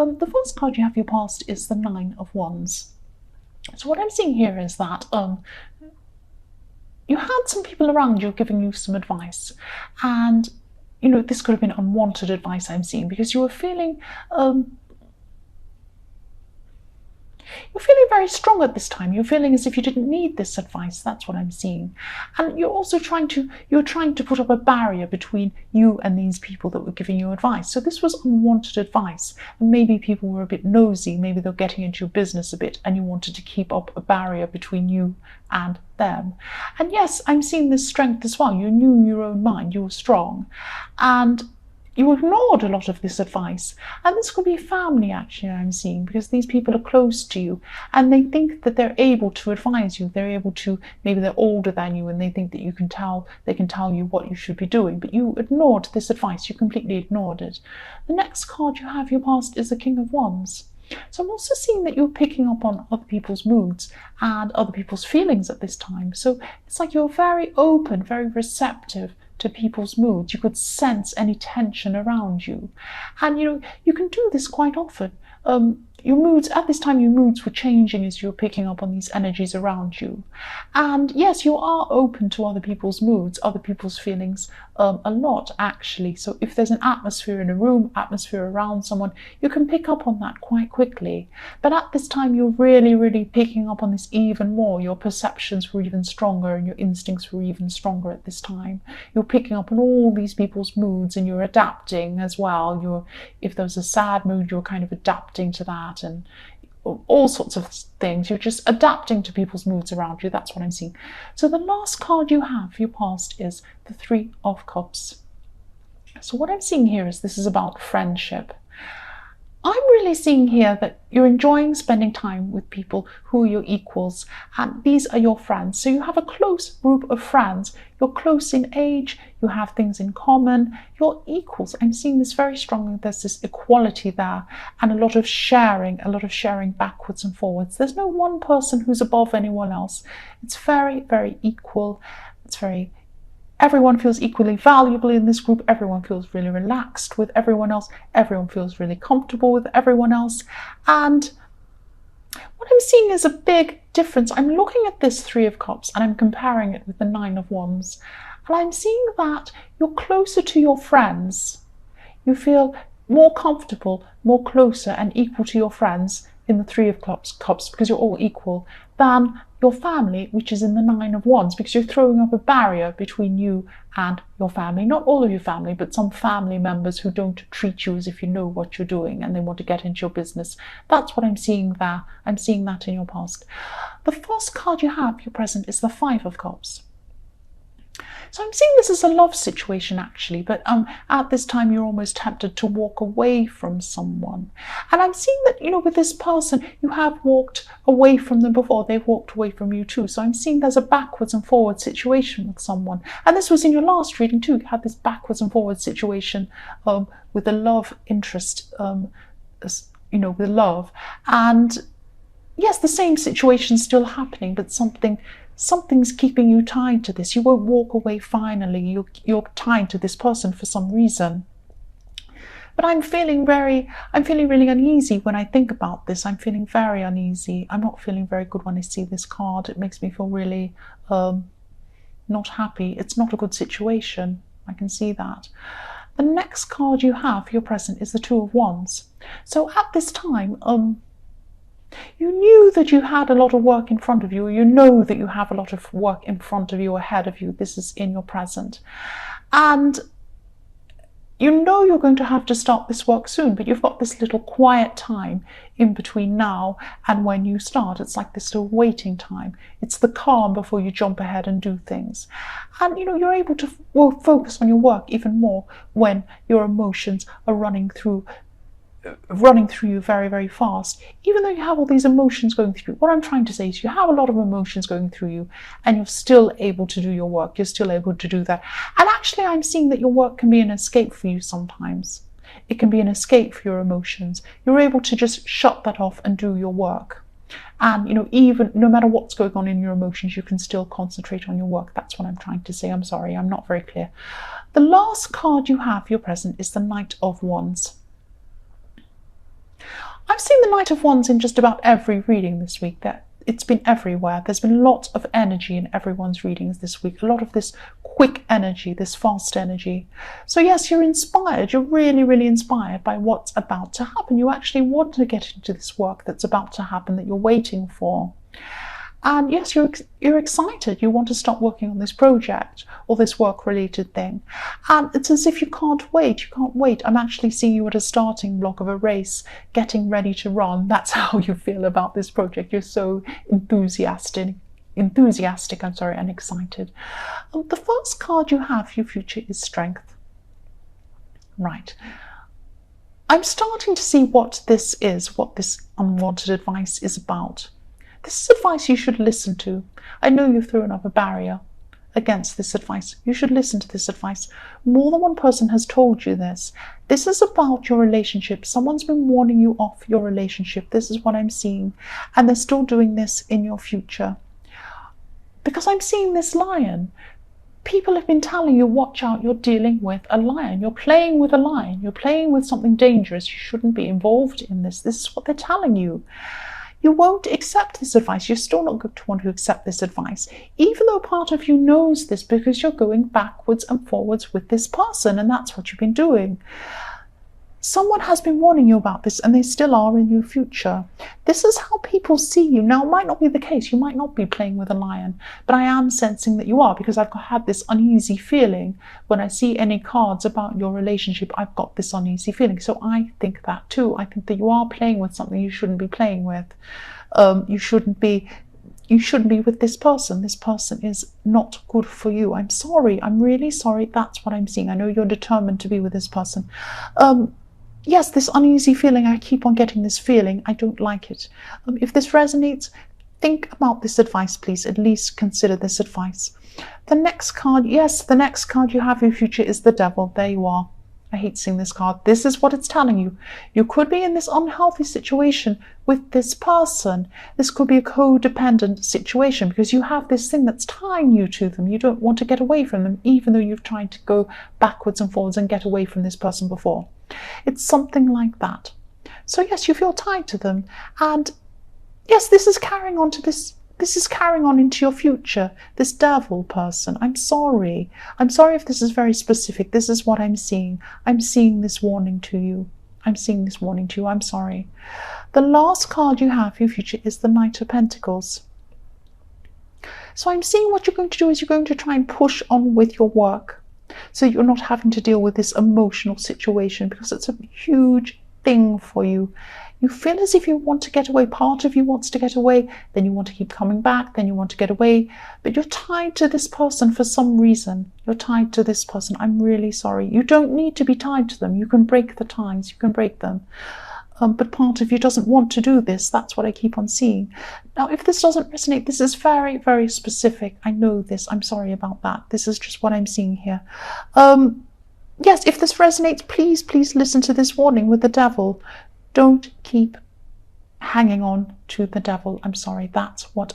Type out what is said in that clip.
The first card you have for your past is the Nine of Wands. So what I'm seeing here is that you had some people around you giving you some advice, and this could have been unwanted advice I'm seeing, because you were feeling you're feeling very strong at this time. You're feeling as if you didn't need this advice. That's what I'm seeing. And you're also trying to put up a barrier between you and these people that were giving you advice. So this was unwanted advice. And maybe people were a bit nosy. Maybe they're getting into your business a bit, and you wanted to keep up a barrier between you and them. And yes, I'm seeing this strength as well. You knew your own mind. You were strong. And you ignored a lot of this advice. And this could be family, actually, I'm seeing, because these people are close to you and they think that they're able to advise you. They're able to, maybe they're older than you, and they think that they can tell you what you should be doing. But you ignored this advice. You completely ignored it. The next card you have your past is the King of Wands. So I'm also seeing that you're picking up on other people's moods and other people's feelings at this time. So it's like you're very open, very receptive to people's moods. You could sense any tension around you. And you can do this quite often. Your moods, at this time, your moods were changing as you're picking up on these energies around you. And yes, you are open to other people's moods, other people's feelings a lot, actually. So if there's an atmosphere in a room, atmosphere around someone, you can pick up on that quite quickly. But at this time, you're really, really picking up on this even more. Your perceptions were even stronger and your instincts were even stronger at this time. You're picking up on all these people's moods and you're adapting as well. If there's a sad mood, you're kind of adapting to that, and all sorts of things. You're just adapting to people's moods around you. That's what I'm seeing. So the last card you have for your past is the Three of Cups. So what I'm seeing here is this is about friendship. I'm really seeing here that you're enjoying spending time with people who are your equals, and these are your friends. So you have a close group of friends. You're close in age, you have things in common, you're equals. I'm seeing this very strongly. There's this equality there, and a lot of sharing backwards and forwards. There's no one person who's above anyone else. It's very, very equal. Everyone feels equally valuable in this group. Everyone feels really relaxed with everyone else. Everyone feels really comfortable with everyone else. And what I'm seeing is a big difference. I'm looking at this Three of Cups and I'm comparing it with the Nine of Wands. And I'm seeing that you're closer to your friends. You feel more comfortable, more closer and equal to your friends in the Three of Cups because you're all equal, than your family, which is in the Nine of Wands, because you're throwing up a barrier between you and your family. Not all of your family, but some family members who don't treat you as if you know what you're doing and they want to get into your business. That's what I'm seeing there. I'm seeing that in your past. The first card you have, your present, is the Five of Cups. So I'm seeing this as a love situation, actually, but at this time you're almost tempted to walk away from someone. And I'm seeing that, with this person, you have walked away from them before. They've walked away from you too. So I'm seeing there's a backwards and forwards situation with someone. And this was in your last reading too. You had this backwards and forwards situation with a love interest, with love. And yes, the same situation's still happening, but something's keeping you tied to this. You won't walk away finally. You're tied to this person for some reason. But I'm feeling really uneasy when I think about this. I'm feeling very uneasy. I'm not feeling very good when I see this card. It makes me feel really not happy. It's not a good situation. I can see that. The next card you have for your present is the Two of Wands. So at this time, you knew that you had a lot of work in front of you. You know that you have a lot of work in front of you, ahead of you. This is in your present. And you know you're going to have to start this work soon, but you've got this little quiet time in between now and when you start. It's like this little waiting time. It's the calm before you jump ahead and do things. And you're able to focus on your work even more when your emotions are running through you very, very fast. Even though you have all these emotions going through you, what I'm trying to say is you have a lot of emotions going through you and you're still able to do your work. You're still able to do that. And actually, I'm seeing that your work can be an escape for you sometimes. It can be an escape for your emotions. You're able to just shut that off and do your work. And even no matter what's going on in your emotions, you can still concentrate on your work. That's what I'm trying to say. I'm sorry, I'm not very clear. The last card you have for your present is the Knight of Wands. Knight of Wands in just about every reading this week. It's been everywhere. There's been a lot of energy in everyone's readings this week. A lot of this quick energy, this fast energy. So yes, you're inspired. You're really, really inspired by what's about to happen. You actually want to get into this work that's about to happen, that you're waiting for. And yes, you're excited. You want to start working on this project or this work-related thing. And it's as if you can't wait. You can't wait. I'm actually seeing you at a starting block of a race, getting ready to run. That's how you feel about this project. You're so enthusiastic, and excited. The first card you have for your future is Strength. Right. I'm starting to see what this is, what this unwanted advice is about. This is advice you should listen to. I know you've thrown up a barrier against this advice. You should listen to this advice. More than one person has told you this. This is about your relationship. Someone's been warning you off your relationship. This is what I'm seeing. And they're still doing this in your future. Because I'm seeing this lion. People have been telling you, watch out, you're dealing with a lion. You're playing with a lion. You're playing with something dangerous. You shouldn't be involved in this. This is what they're telling you. You won't accept this advice. You're still not going to want to accept this advice, even though part of you knows this, because you're going backwards and forwards with this person, and that's what you've been doing. Someone has been warning you about this, and they still are in your future. This is how people see you. Now, it might not be the case. You might not be playing with a lion, but I am sensing that you are, because I've had this uneasy feeling. When I see any cards about your relationship, I've got this uneasy feeling. So I think that too. I think that you are playing with something you shouldn't be playing with. You shouldn't be with this person. This person is not good for you. I'm sorry. I'm really sorry. That's what I'm seeing. I know you're determined to be with this person. Yes, this uneasy feeling, I keep on getting this feeling. I don't like it. If this resonates, think about this advice, please. At least consider this advice. The next card, yes, the next card you have in your future is the Devil. There you are. I hate seeing this card. This is what it's telling you. You could be in this unhealthy situation with this person. This could be a codependent situation, because you have this thing that's tying you to them. You don't want to get away from them, even though you've tried to go backwards and forwards and get away from this person before. It's something like that. So yes, you feel tied to them. And yes, this is carrying on to this. This is carrying on into your future, this Devil person. I'm sorry. I'm sorry if this is very specific. This is what I'm seeing. I'm seeing this warning to you. I'm seeing this warning to you. I'm sorry. The last card you have for your future is the Knight of Pentacles. So I'm seeing what you're going to do is you're going to try and push on with your work, so you're not having to deal with this emotional situation, because it's a huge thing for you. You feel as if you want to get away. Part of you wants to get away, then you want to keep coming back, then you want to get away, but you're tied to this person for some reason. You're tied to this person. I'm really sorry. You don't need to be tied to them. You can break the ties. You can break them. But part of you doesn't want to do this. That's what I keep on seeing. Now, if this doesn't resonate, this is very, very specific. I know this. I'm sorry about that. This is just what I'm seeing here. Yes, if this resonates, please, please listen to this warning with the Devil. Don't keep hanging on to the Devil. I'm sorry. That's what